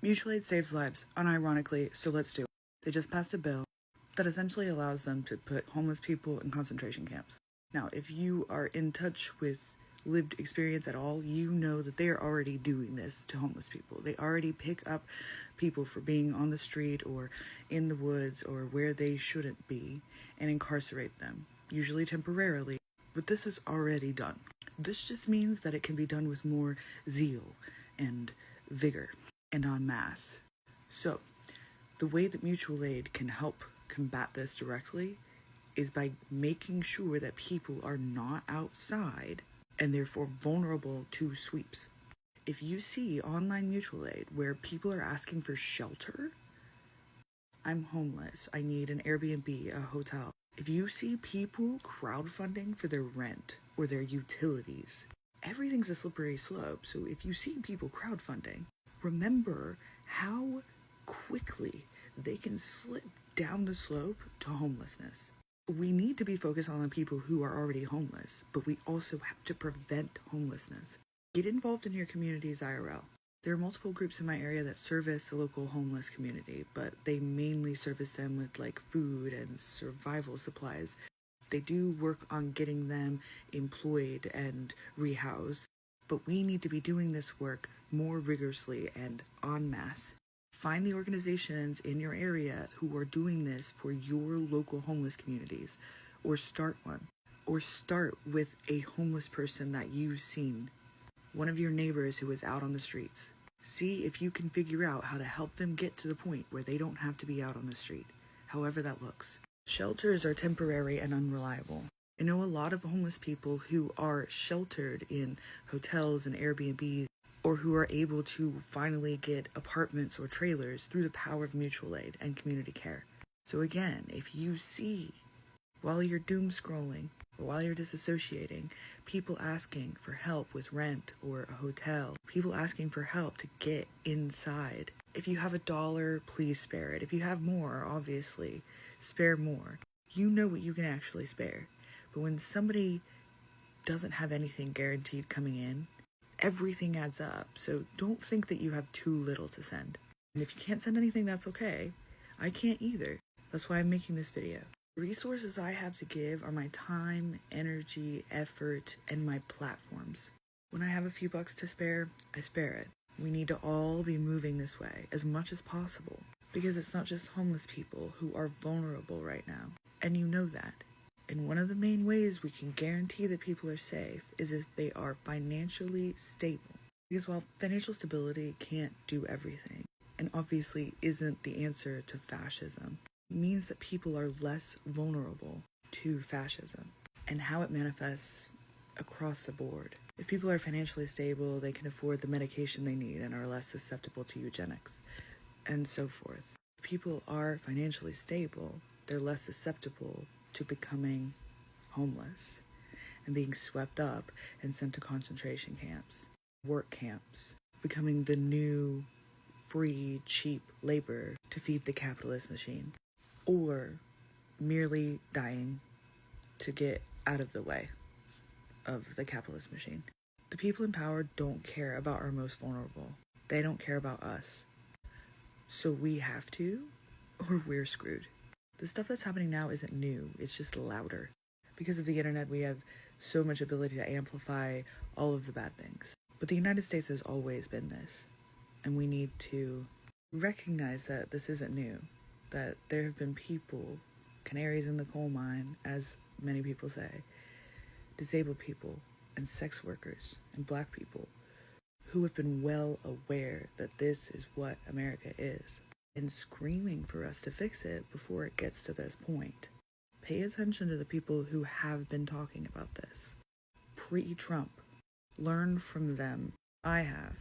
Mutual aid saves lives, unironically, so let's do it. They just passed a bill that essentially allows them to put homeless people in concentration camps. Now, if you are in touch with lived experience at all, you know that they are already doing this to homeless people. They already pick up people for being on the street or in the woods or where they shouldn't be and incarcerate them, usually temporarily. But this is already done. This just means that it can be done with more zeal and vigor and en masse. So, the way that mutual aid can help combat this directly is by making sure that people are not outside and therefore vulnerable to sweeps. If you see online mutual aid where people are asking for shelter, I'm homeless, I need an Airbnb, a hotel. If you see people crowdfunding for their rent or their utilities, everything's a slippery slope. So if you see people crowdfunding, remember how quickly they can slip down the slope to homelessness. We need to be focused on the people who are already homeless, but we also have to prevent homelessness. Get involved in your community's IRL. There are multiple groups in my area that service the local homeless community, but they mainly service them with like food and survival supplies. They do work on getting them employed and rehoused, but we need to be doing this work more rigorously and en masse. Find the organizations in your area who are doing this for your local homeless communities, or start one. Or start with a homeless person that you've seen, one of your neighbors who is out on the streets. See if you can figure out how to help them get to the point where they don't have to be out on the street, however that looks. Shelters are temporary and unreliable. I know a lot of homeless people who are sheltered in hotels and Airbnbs, or who are able to finally get apartments or trailers through the power of mutual aid and community care. So again, if you see, while you're doom scrolling or while you're disassociating, people asking for help with rent or a hotel, people asking for help to get inside, if you have $1, please spare it. If you have more, obviously, spare more. You know what you can actually spare. But when somebody doesn't have anything guaranteed coming in, everything adds up. So don't think that you have too little to send. And if you can't send anything, that's okay. I can't either. That's why I'm making this video. The resources I have to give are my time, energy, effort, and my platforms. When I have a few bucks to spare, I spare it. We need to all be moving this way as much as possible, because it's not just homeless people who are vulnerable right now, and you know that. And one of the main ways we can guarantee that people are safe is if they are financially stable. Because while financial stability can't do everything, and obviously isn't the answer to fascism, it means that people are less vulnerable to fascism and how it manifests across the board. If people are financially stable, they can afford the medication they need and are less susceptible to eugenics, and so forth. If people are financially stable, they're less susceptible to becoming homeless and being swept up and sent to concentration camps, work camps, becoming the new free, cheap labor to feed the capitalist machine, or merely dying to get out of the way of the capitalist machine. The people in power don't care about our most vulnerable. They don't care about us. So we have to, or we're screwed. The stuff that's happening now isn't new, it's just louder. Because of the internet, we have so much ability to amplify all of the bad things. But the United States has always been this, and we need to recognize that this isn't new, that there have been people, canaries in the coal mine, as many people say, disabled people, and sex workers, and black people, who have been well aware that this is what America is, and screaming for us to fix it before it gets to this point. Pay attention to the people who have been talking about this. Pre-Trump. Learn from them. I have.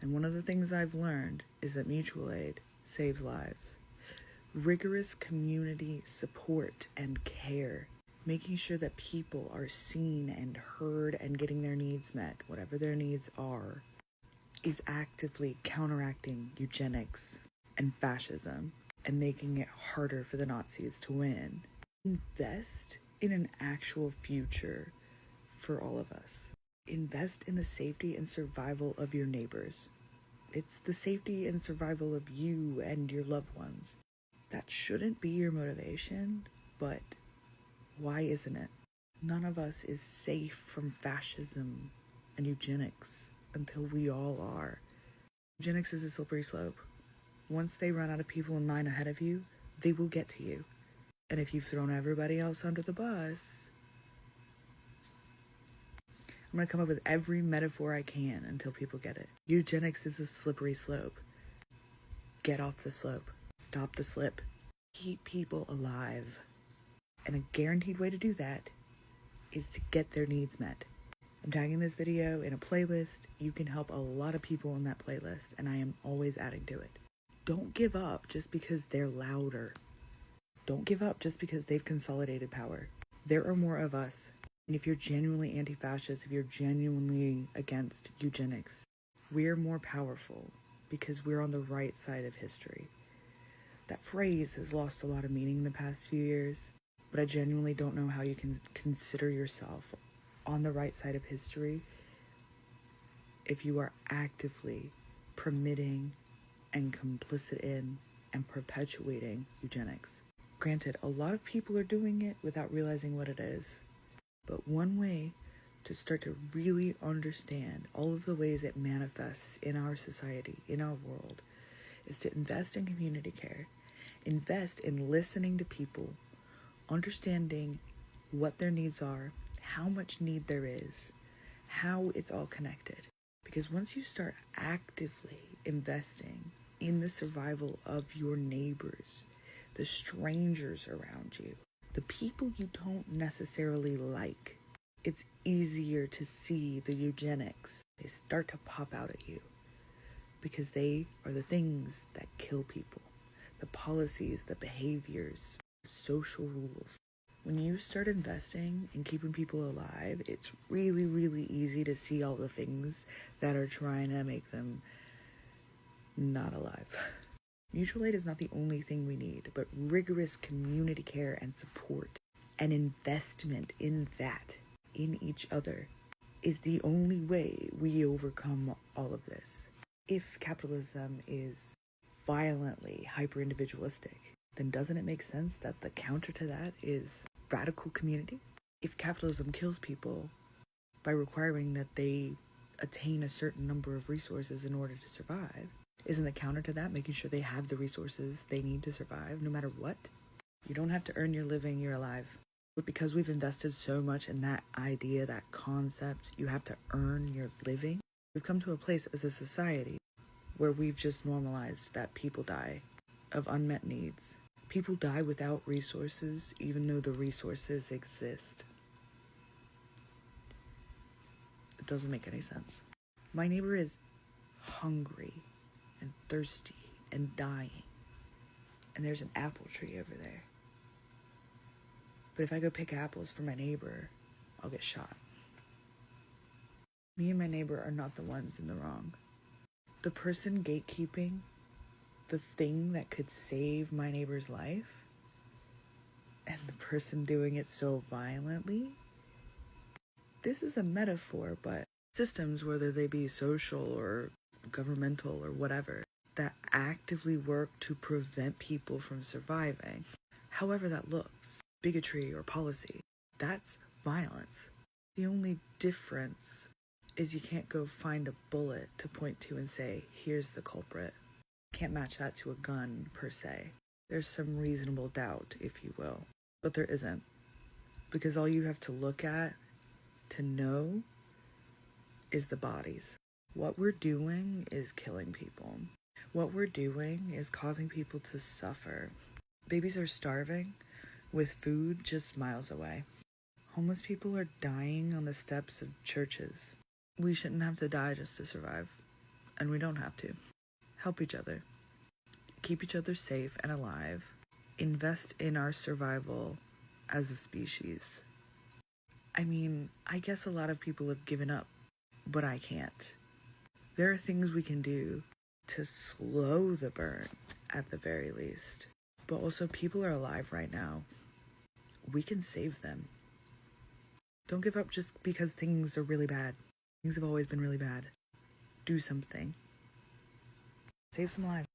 And one of the things I've learned is that mutual aid saves lives. Rigorous community support and care. Making sure that people are seen and heard and getting their needs met, whatever their needs are, is actively counteracting eugenics and fascism and making it harder for the Nazis to win. Invest in an actual future for all of us. Invest in the safety and survival of your neighbors. It's the safety and survival of you and your loved ones. That shouldn't be your motivation, but why isn't it? None of us is safe from fascism and eugenics until we all are. Eugenics is a slippery slope. Once they run out of people in line ahead of you, they will get to you. And if you've thrown everybody else under the bus, I'm going to come up with every metaphor I can until people get it. Eugenics is a slippery slope. Get off the slope. Stop the slip. Keep people alive. And a guaranteed way to do that is to get their needs met. I'm tagging this video in a playlist. You can help a lot of people in that playlist, and I am always adding to it. Don't give up just because they're louder. Don't give up just because they've consolidated power. There are more of us. And if you're genuinely anti-fascist, if you're genuinely against eugenics, we're more powerful because we're on the right side of history. That phrase has lost a lot of meaning in the past few years, but I genuinely don't know how you can consider yourself on the right side of history if you are actively permitting and complicit in and perpetuating eugenics. Granted, a lot of people are doing it without realizing what it is. But one way to start to really understand all of the ways it manifests in our society, in our world, is to invest in community care, invest in listening to people, understanding what their needs are, how much need there is, how it's all connected. Because once you start actively investing in the survival of your neighbors, the strangers around you, the people you don't necessarily like, it's easier to see the eugenics. They start to pop out at you because they are the things that kill people. The policies, the behaviors, the social rules. When you start investing in keeping people alive, it's really, really easy to see all the things that are trying to make them not alive. Mutual aid is not the only thing we need, but rigorous community care and support and investment in that, in each other, is the only way we overcome all of this. If capitalism is violently hyper-individualistic, then doesn't it make sense that the counter to that is radical community? If capitalism kills people by requiring that they attain a certain number of resources in order to survive, isn't the counter to that making sure they have the resources they need to survive no matter what? You don't have to earn your living, you're alive. But because we've invested so much in that idea, that concept, you have to earn your living, we've come to a place as a society where we've just normalized that people die of unmet needs. People die without resources, even though the resources exist. It doesn't make any sense. My neighbor is hungry and thirsty and dying, and there's an apple tree over there. But if I go pick apples for my neighbor, I'll get shot. Me and my neighbor are not the ones in the wrong. The person gatekeeping the thing that could save my neighbor's life, and the person doing it so violently, this is a metaphor, but systems, whether they be social or governmental or whatever, that actively work to prevent people from surviving, however that looks, bigotry or policy, that's violence. The only difference is you can't go find a bullet to point to and say, here's the culprit. Can't match that to a gun per se. There's some reasonable doubt, if you will, but there isn't, because all you have to look at to know is the bodies. What we're doing is killing people. What we're doing is causing people to suffer. Babies are starving with food just miles away. Homeless people are dying on the steps of churches. We shouldn't have to die just to survive, and we don't have to. Help each other. Keep each other safe and alive. Invest in our survival as a species. I mean, I guess a lot of people have given up, but I can't. There are things we can do to slow the burn, at the very least. But also, people are alive right now. We can save them. Don't give up just because things are really bad. Things have always been really bad. Do something. Save some lives.